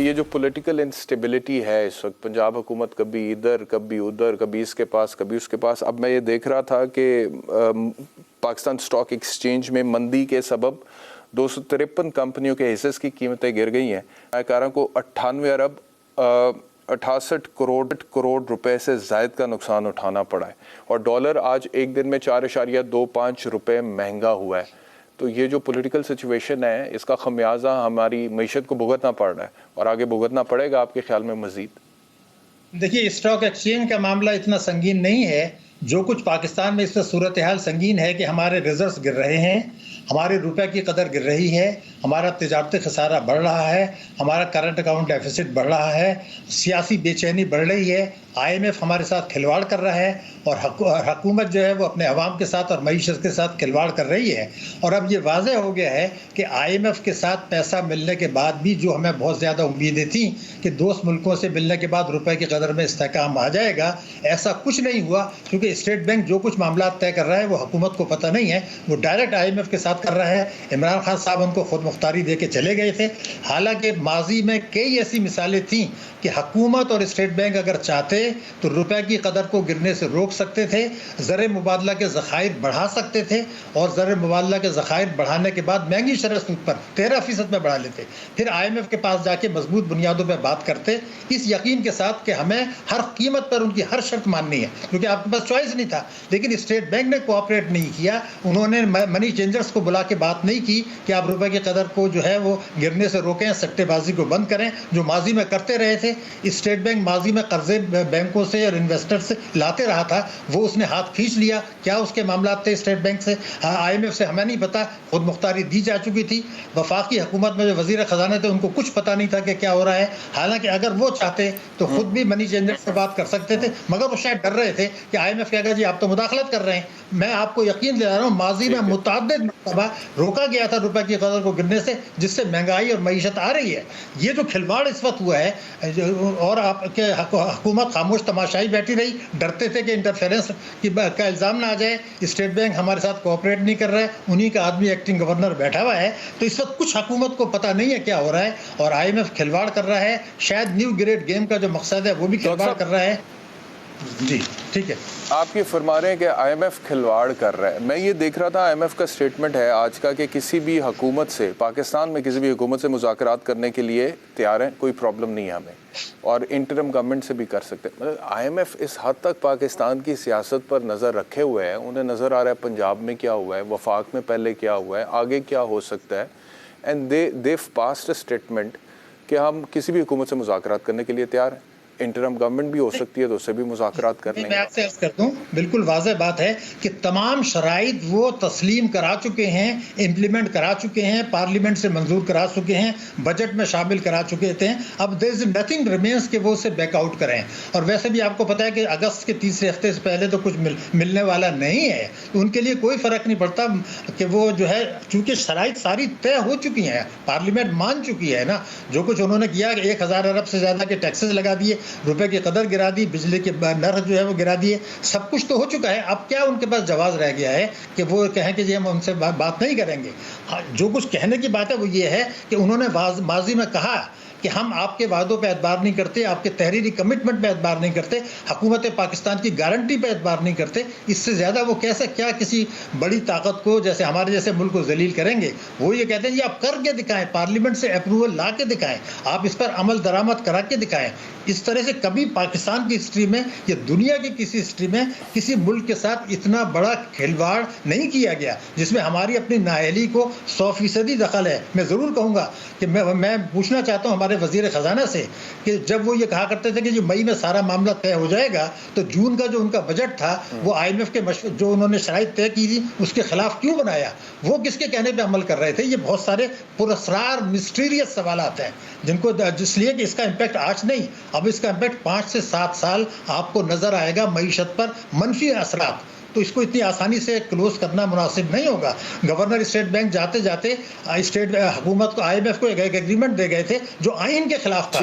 یہ جو political instability ہے اس وقت، پنجاب حکومت کبھی ادھر کبھی ادھر، کبھی اس کے پاس کبھی اس کے پاس. اب میں یہ دیکھ رہا تھا کہ پاکستان اسٹاک ایکسچینج میں مندی کے سبب 253 کمپنیوں کے حصص کی قیمتیں گر گئی ہیں. سرمایہ کو 98 ارب 68 کروڑ روپے سے زائد کا نقصان اٹھانا پڑا ہے، اور ڈالر آج ایک دن میں 4.25 روپے مہنگا ہوا ہے. تو یہ جو پولیٹیکل سچویشن ہے اس کا خمیازہ ہماری معیشت کو بھگتنا پڑ رہا ہے، اور آگے بھگتنا پڑے گا آپ کے خیال میں مزید؟ دیکھیے، اسٹاک ایکسچینج کا معاملہ اتنا سنگین نہیں ہے. جو کچھ پاکستان میں اس سے صورتحال سنگین ہے کہ ہمارے ریزروز گر رہے ہیں، ہمارے روپے کی قدر گر رہی ہے، ہمارا تجارتی خسارہ بڑھ رہا ہے، ہمارا کرنٹ اکاؤنٹ ڈیفیسٹ بڑھ رہا ہے، سیاسی بے چینی بڑھ رہی ہے، IMF ہمارے ساتھ کھلواڑ کر رہا ہے، اور حکومت جو ہے وہ اپنے عوام کے ساتھ اور معیشت کے ساتھ کھلواڑ کر رہی ہے. اور اب یہ واضح ہو گیا ہے کہ IMF کے ساتھ پیسہ ملنے کے بعد بھی جو ہمیں بہت زیادہ امیدیں تھیں کہ دوست ملکوں سے ملنے کے بعد روپے کی قدر میں استحکام آ جائے گا، ایسا کچھ نہیں ہوا. کیونکہ اسٹیٹ بینک جو کچھ معاملات طے کر رہا ہے وہ حکومت کو پتہ نہیں ہے، وہ ڈائریکٹ IMF کے ساتھ کر رہا ہے. عمران خان صاحب ان کو خود مختاری دے کے چلے گئے تھے. حالانکہ ماضی میں کئی ایسی مثالیں تھیں کہ حکومت اور اسٹیٹ بینک اگر چاہتے تو روپے کی قدر کو گرنے سے روک سکتے تھے، زر مبادلہ کے ذخائر بڑھا سکتے تھے، اور زر مبادلہ کے ذخائر بڑھانے کے بعد مہنگی شرح سود پر 13% میں بڑھا لیتے. پھر IMF کے پاس جا کے مضبوط بنیادوں پہ بات کرتے، اس یقین کے ساتھ کہ ہمیں ہر قیمت پر ان کی ہر شرط ماننی ہے، کیونکہ آپ کے پاس چوائس نہیں تھا. لیکن اسٹیٹ بینک نے کوآپریٹ نہیں کیا، انہوں نے منی چینجرز کو بلا کے بات نہیں کی کہ آپ روپے کی قدر کو جو ہے وہ گرنے سے روکیں، سٹے بازی کو بند کریں جو ماضی میں کرتے رہے تھے. اسٹیٹ بینک ماضی میں قرضے بینکوں سے اور انویسٹر سے لاتے رہا تھا، وہ اس نے ہاتھ کھینچ لیا. کیا اس کے معاملات تھے اسٹیٹ بینک سے؟ IMF سے ہمیں نہیں پتا، خود مختاری دی جا چکی تھی. وفاقی حکومت میں جو وزیر خزانہ تھے ان کو کچھ پتا نہیں تھا کہ کیا ہو رہا ہے. حالانکہ اگر وہ چاہتے تو خود بھی منی چینجر سے بات کر سکتے تھے، مگر وہ شاید ڈر رہے تھے کہ IMF کہے گا جی آپ تو مداخلت کر رہے ہیں. میں آپ کو یقین دلا رہا ہوں ماضی میں متعدد مرتبہ روکا گیا تھا روپے کی قدر کو گرنے سے، جس سے مہنگائی اور معیشت آ رہی ہے. یہ جو کھلواڑ اس وقت ہوا ہے، اور آپ کے حکومت خاموش تماشائی بیٹھی رہی، ڈرتے تھے کہ انٹرفیرنس کا الزام نہ آ جائے. اسٹیٹ بینک ہمارے ساتھ کوآپریٹ نہیں کر رہا ہے، انہی کا آدمی ایکٹنگ گورنر بیٹھا ہوا ہے. تو اس وقت کچھ حکومت کو پتہ نہیں ہے کیا ہو رہا ہے، اور IMF کھلواڑ کر رہا ہے. شاید نیو گریڈ گیم کا جو مقصد ہے وہ بھی کھلواڑ کر رہا ہے. جی ٹھیک ہے، آپ یہ فرما رہے ہیں کہ IMF کھلواڑ کر رہا ہے. میں یہ دیکھ رہا تھا IMF کا سٹیٹمنٹ ہے آج کا کہ کسی بھی حکومت سے، پاکستان میں کسی بھی حکومت سے مذاکرات کرنے کے لیے تیار ہیں، کوئی پرابلم نہیں ہے ہمیں، اور انٹرم گورنمنٹ سے بھی کر سکتے ہیں. مطلب IMF اس حد تک پاکستان کی سیاست پر نظر رکھے ہوئے ہیں، انہیں نظر آ رہا ہے پنجاب میں کیا ہوا ہے، وفاق میں پہلے کیا ہوا ہے، آگے کیا ہو سکتا ہے. And they've passed a statement کہ ہم کسی بھی حکومت سے مذاکرات کرنے کے لیے تیار ہیں. انٹرم گورنمنٹ بھی ہو سکتی ہے تو اس سے بھی مذاکرات کر لیں گے. میں آپ سے عرض کر دوں، بالکل واضح بات ہے کہ تمام شرائط وہ تسلیم کرا چکے ہیں، امپلیمنٹ کرا چکے ہیں، پارلیمنٹ سے منظور کرا چکے ہیں، بجٹ میں شامل کرا چکے تھے. اب there is nothing remains کہ وہ اسے بیک آؤٹ کریں. اور ویسے بھی آپ کو پتا ہے کہ اگست کے تیسرے ہفتے سے پہلے تو کچھ ملنے والا نہیں ہے، تو ان کے لیے کوئی فرق نہیں پڑتا کہ وہ جو ہے، چونکہ شرائط ساری طے ہو چکی ہیں، پارلیمنٹ مان چکی ہے نا. جو کچھ انہوں نے کیا کہ 1000 ارب سے زیادہ کے ٹیکسز لگا دیے، روپے کی قدر گرا دی، بجلی کے نرخ جو ہے وہ گرا دیے، سب کچھ تو ہو چکا ہے. اب کیا ان کے پاس جواز رہ گیا ہے کہ وہ کہیں کہ جی ہم ان سے بات نہیں کریں گے؟ جو کچھ کہنے کی بات ہے وہ یہ ہے کہ انہوں نے ماضی میں کہا کہ ہم آپ کے وعدوں پہ اعتبار نہیں کرتے، آپ کے تحریری کمٹمنٹ پہ اعتبار نہیں کرتے، حکومت پاکستان کی گارنٹی پہ اعتبار نہیں کرتے. اس سے زیادہ وہ کیسے کیا کسی بڑی طاقت کو، جیسے ہمارے جیسے ملک کو ذلیل کریں گے؟ وہ یہ کہتے ہیں جی آپ کر کے دکھائیں، پارلیمنٹ سے اپروول لا کے دکھائیں، آپ اس پر عمل درآمد کرا کے دکھائیں. اس طرح سے کبھی پاکستان کی ہسٹری میں یا دنیا کی کسی ہسٹری میں کسی ملک کے ساتھ اتنا بڑا کھلواڑ نہیں کیا گیا جس میں ہماری اپنی نااہلی کو 100% دخل ہے. میں ضرور کہوں گا کہ میں پوچھنا چاہتا ہوں ہمارے وزیر خزانہ سے کہ جب وہ یہ کہا کرتے تھے کہ جو مئی میں سارا معاملہ طے ہو جائے گا، تو جون کا جو ان کا بجٹ تھا وہ IMF کے جو انہوں نے شرائط طے کی تھی اس کے خلاف کیوں بنایا؟ وہ کس کے کہنے پہ عمل کر رہے تھے؟ یہ بہت سارے پراسرار مسٹیریس سوالات ہیں جن کو، جس لیے کہ اس کا امپیکٹ آج نہیں، اب اس کا امپیکٹ 5 سے 7 سال آپ کو نظر آئے گا، معیشت پر منفی اثرات. تو اس کو اتنی آسانی سے کلوز کرنا مناسب نہیں ہوگا. گورنر اسٹیٹ بینک جاتے جاتے اسٹیٹ حکومت کو، IMF کو ایک ایگریمنٹ دے گئے تھے جو آئین کے خلاف تھا.